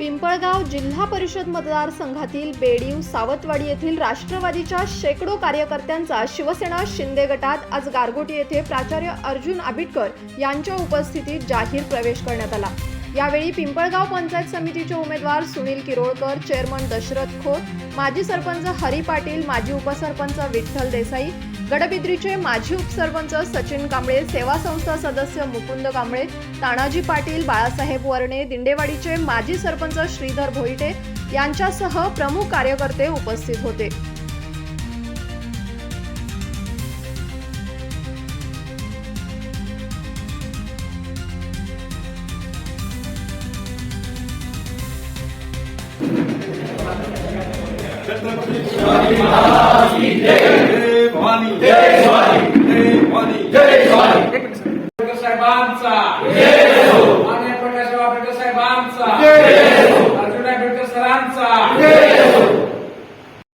पिंपळगाव जिल्हा परिषद मतदारसंघातील बेडीव सावतवाडी येथील राष्ट्रवादीच्या शेकडो कार्यकर्त्यांचा शिवसेना शिंदे गटात आज गारगोटी येथे प्राचार्य अर्जुन आबिटकर यांच्या उपस्थितीत जाहीर प्रवेश करण्यात आला। यावेळी पिंपळगाव पंचायत समितीचे उमेदवार सुनील किरोळकर, चेअरमन दशरथ खोत, माजी सरपंच हरी पाटील, माजी उपसरपंच विठ्ठल देसाई, गडबिद्रीचे माजी उपसरपंच सचिन कांबळे, सेवा संस्था सदस्य मुकुंद कांबळे, तानाजी पाटील, बाळासाहेब वर्णे, दिंडेवाडीचे माजी सरपंच श्रीधर भोईटे यांच्यासह प्रमुख कार्यकर्ते उपस्थित होते। छत्रपती शिवाजी महाराज की जय भवानी जय भवानी जय भवानी जय भवानी साहेबांचा जय हो माननीय पंडित साहेबांचा जय हो अर्जुन आबिटकर सरांचा जय हो